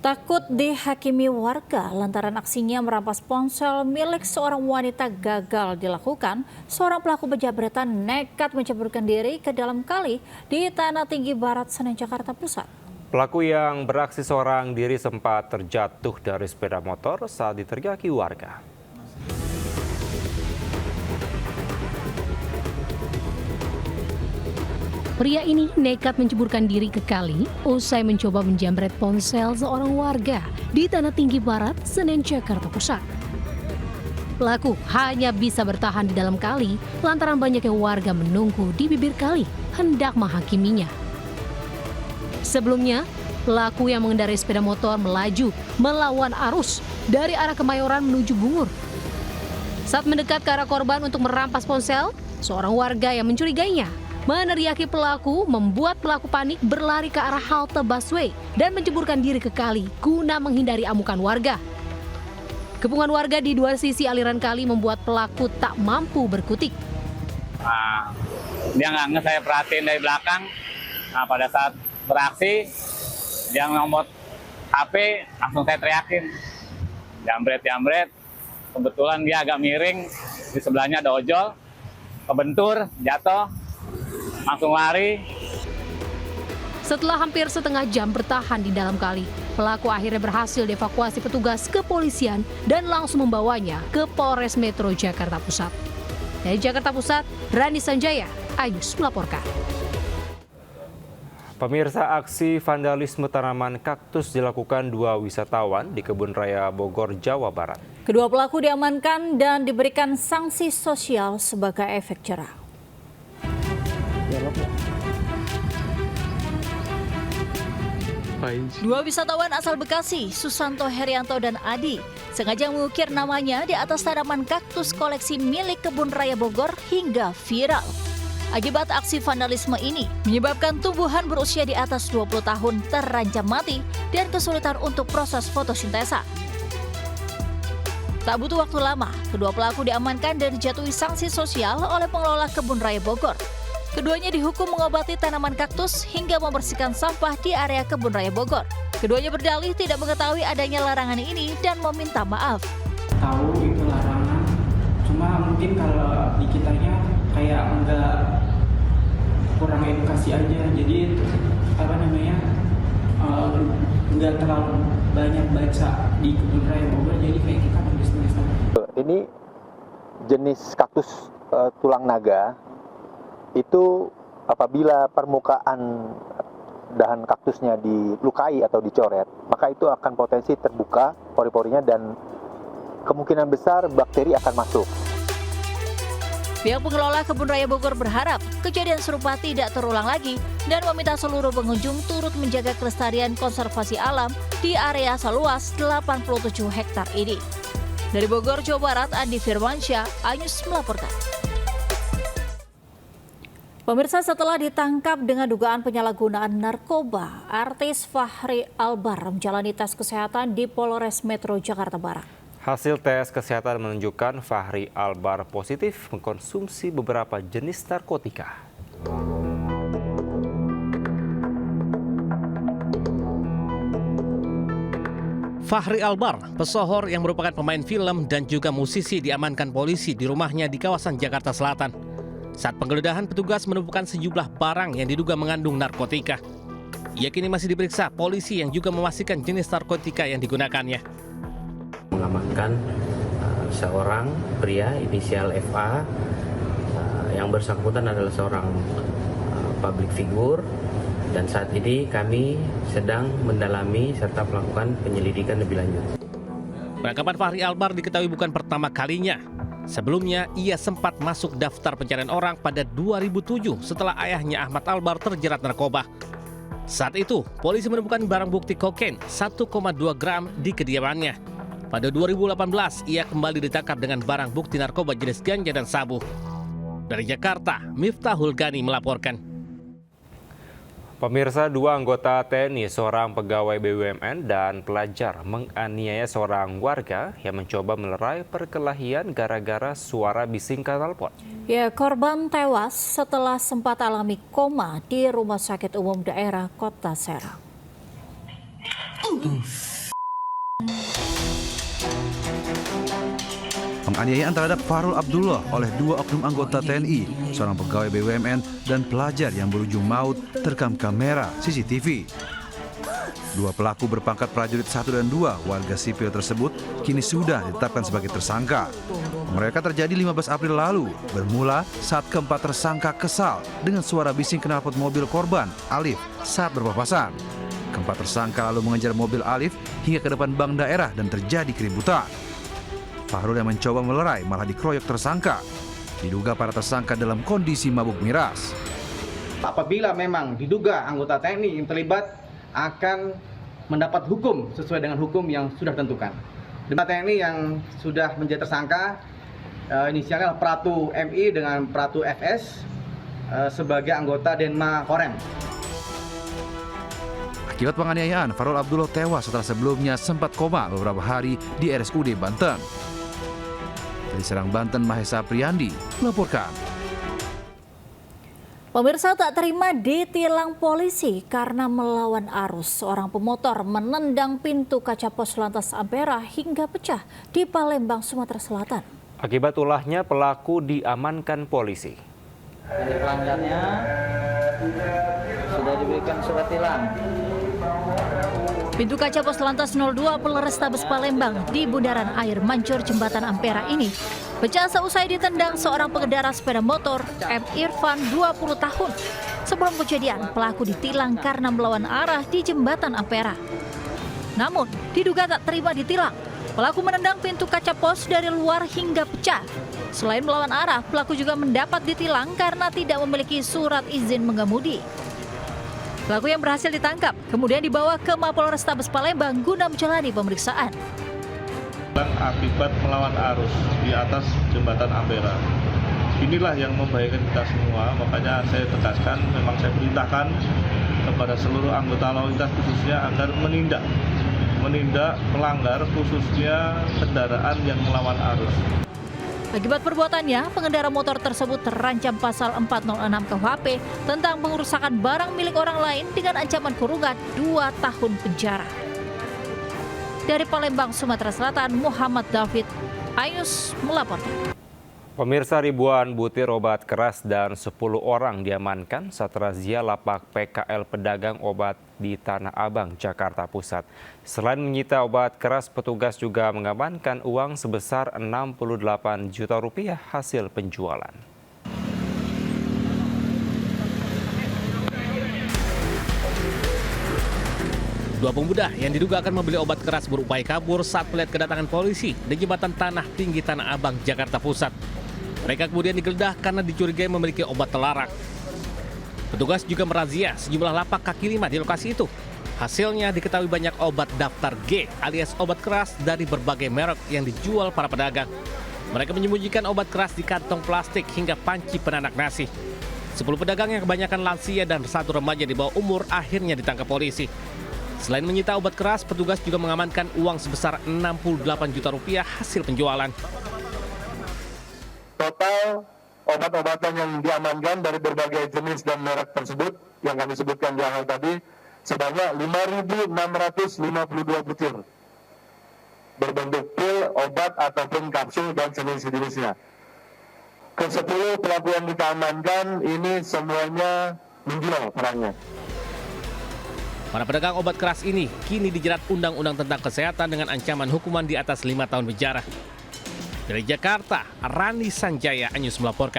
Takut dihakimi warga lantaran aksinya merampas ponsel milik seorang wanita gagal dilakukan, seorang pelaku penjabretan nekat menceburkan diri ke dalam kali di Tanah Tinggi Barat, Senen, Jakarta Pusat. Pelaku yang beraksi seorang diri sempat terjatuh dari sepeda motor saat diteriaki warga. Pria ini nekat menceburkan diri ke kali usai mencoba menjamret ponsel seorang warga di Tanah Tinggi Barat, Senen, Jakarta Pusat. Pelaku hanya bisa bertahan di dalam kali lantaran banyaknya warga menunggu di bibir kali hendak menghakiminya. Sebelumnya, pelaku yang mengendarai sepeda motor melaju melawan arus dari arah Kemayoran menuju Bungur. Saat mendekat ke arah korban untuk merampas ponsel, seorang warga yang mencurigainya meneriaki pelaku membuat pelaku panik berlari ke arah halte busway dan menceburkan diri ke kali guna menghindari amukan warga. Kepungan warga di dua sisi aliran kali membuat pelaku tak mampu berkutik. Dia nggak nge, saya perhatiin dari belakang. Nah, pada saat beraksi, dia ngomot HP, langsung saya teriakin. Jambret. Kebetulan dia agak miring, di sebelahnya ada ojol, kebentur, jatuh. Langsung lari. Setelah hampir setengah jam bertahan di dalam kali, pelaku akhirnya berhasil dievakuasi petugas kepolisian dan langsung membawanya ke Polres Metro Jakarta Pusat. Dari Jakarta Pusat, Rani Sanjaya, Ayus melaporkan. Pemirsa, aksi vandalisme tanaman kaktus dilakukan dua wisatawan di Kebun Raya Bogor, Jawa Barat. Kedua pelaku diamankan dan diberikan sanksi sosial sebagai efek jerah. Dua wisatawan asal Bekasi, Susanto Herianto dan Adi, sengaja mengukir namanya di atas tanaman kaktus koleksi milik Kebun Raya Bogor hingga viral. Akibat aksi vandalisme ini, menyebabkan tumbuhan berusia di atas 20 tahun terancam mati dan kesulitan untuk proses fotosintesa. Tak butuh waktu lama, kedua pelaku diamankan dan dijatuhi sanksi sosial oleh pengelola Kebun Raya Bogor. Keduanya dihukum mengobati tanaman kaktus hingga membersihkan sampah di area Kebun Raya Bogor. Keduanya berdalih tidak mengetahui adanya larangan ini dan meminta maaf. Tahu itu larangan, cuma mungkin kalau di kitanya kayak kurang edukasi aja. Jadi nggak terlalu banyak baca di Kebun Raya Bogor. Jadi kayak kita nulis-nulis. Ini jenis kaktus tulang naga. Itu apabila permukaan dahan kaktusnya dilukai atau dicoret, maka itu akan potensi terbuka pori-porinya dan kemungkinan besar bakteri akan masuk. Pihak pengelola Kebun Raya Bogor berharap kejadian serupa tidak terulang lagi dan meminta seluruh pengunjung turut menjaga kelestarian konservasi alam di area seluas 87 hektar ini. Dari Bogor, Jawa Barat, Andi Firmansyah, Ayus melaporkan. Pemirsa, setelah ditangkap dengan dugaan penyalahgunaan narkoba, artis Fachri Albar menjalani tes kesehatan di Polres Metro Jakarta Barat. Hasil tes kesehatan menunjukkan Fachri Albar positif mengkonsumsi beberapa jenis narkotika. Fachri Albar, pesohor yang merupakan pemain film dan juga musisi, diamankan polisi di rumahnya di kawasan Jakarta Selatan. Saat penggeledahan, petugas menemukan sejumlah barang yang diduga mengandung narkotika. Ia kini masih diperiksa polisi yang juga memastikan jenis narkotika yang digunakannya. Mengamankan seorang pria inisial FA yang bersangkutan adalah seorang public figure, dan saat ini kami sedang mendalami serta melakukan penyelidikan lebih lanjut. Penangkapan Fachri Albar diketahui bukan pertama kalinya. Sebelumnya, ia sempat masuk daftar pencarian orang pada 2007 setelah ayahnya Ahmad Albar terjerat narkoba. Saat itu, polisi menemukan barang bukti kokain 1,2 gram di kediamannya. Pada 2018, ia kembali ditangkap dengan barang bukti narkoba jenis ganja dan sabu. Dari Jakarta, Miftahul Gani melaporkan. Pemirsa, dua anggota TNI, seorang pegawai BUMN dan pelajar menganiaya seorang warga yang mencoba melerai perkelahian gara-gara suara bising knalpot. Ya, korban tewas setelah sempat alami koma di Rumah Sakit Umum Daerah Kota Serang. Penganiayaan terhadap Fahrul Abdullah oleh 2 oknum anggota TNI, seorang pegawai BUMN, dan pelajar yang berujung maut terekam kamera CCTV. 2 pelaku berpangkat prajurit 1 dan 2 warga sipil tersebut kini sudah ditetapkan sebagai tersangka. Mereka terjadi 15 April lalu, bermula saat keempat tersangka kesal dengan suara bising knalpot mobil korban, Alif, saat berpapasan. Keempat tersangka lalu mengejar mobil Alif hingga ke depan bank daerah dan terjadi keributan. Fahrul yang mencoba melerai malah dikeroyok tersangka. Diduga para tersangka dalam kondisi mabuk miras. Apabila memang diduga anggota TNI yang terlibat akan mendapat hukum sesuai dengan hukum yang sudah ditentukan. Anggota TNI yang sudah menjadi tersangka inisialnya Pratu MI dengan Pratu FS sebagai anggota Denma Korem. Akibat penganiayaan, Fahrul Abdullah tewas setelah sebelumnya sempat koma beberapa hari di RSUD Banten. Dari Serang, Banten, Mahesa Priyandi melaporkan. Pemirsa, tak terima ditilang polisi karena melawan arus. Seorang pemotor menendang pintu kaca pos lantas Ampera hingga pecah di Palembang, Sumatera Selatan. Akibat ulahnya, pelaku diamankan polisi. Pelanggarnya sudah diberikan surat tilang. Pintu kaca pos lantas 02 Polrestabes Palembang di Bundaran Air Mancur Jembatan Ampera ini pecah seusai ditendang seorang pengendara sepeda motor M. Irfan 20 tahun. Sebelum kejadian, pelaku ditilang karena melawan arah di Jembatan Ampera. Namun, diduga tak terima ditilang, pelaku menendang pintu kaca pos dari luar hingga pecah. Selain melawan arah, pelaku juga mendapat ditilang karena tidak memiliki surat izin mengemudi. Pelaku yang berhasil ditangkap kemudian dibawa ke Mapolrestabes Palembang guna menjalani pemeriksaan. Akibat melawan arus di atas jembatan Ampera. Inilah yang membahayakan kita semua, makanya saya tegaskan, memang saya perintahkan kepada seluruh anggota lalu lintas khususnya agar menindak pelanggar khususnya kendaraan yang melawan arus. Akibat perbuatannya, pengendara motor tersebut terancam pasal 406 KUHP tentang pengerusakan barang milik orang lain dengan ancaman kurungan 2 tahun penjara. Dari Palembang, Sumatera Selatan, Muhammad David, Ayus melaporkan. Pemirsa, ribuan butir obat keras dan 10 orang diamankan saat razia lapak PKL pedagang obat di Tanah Abang, Jakarta Pusat. Selain menyita obat keras, petugas juga mengamankan uang sebesar 68 juta rupiah hasil penjualan. Dua pemuda yang diduga akan membeli obat keras berupaya kabur saat melihat kedatangan polisi di jembatan Tanah Tinggi Tanah Abang, Jakarta Pusat. Mereka kemudian digeledah karena dicurigai memiliki obat terlarang. Petugas juga merazia sejumlah lapak kaki lima di lokasi itu. Hasilnya diketahui banyak obat daftar G alias obat keras dari berbagai merek yang dijual para pedagang. Mereka menyembunyikan obat keras di kantong plastik hingga panci penanak nasi. 10 pedagang yang kebanyakan lansia dan 1 remaja di bawah umur akhirnya ditangkap polisi. Selain menyita obat keras, petugas juga mengamankan uang sebesar 68 juta rupiah hasil penjualan. Total obat-obatan yang diamankan dari berbagai jenis dan merek tersebut yang kami sebutkan di awal tadi sebanyak 5.652 butir berbentuk pil, obat ataupun kapsul dan jenis-jenisnya. Ke-10 pelaku yang kita amankan ini semuanya menjual barangnya. Para pedagang obat keras ini kini dijerat Undang-Undang tentang Kesehatan dengan ancaman hukuman di atas 5 tahun penjara. Dari Jakarta, Rani Sanjaya, Anyus melaporkan.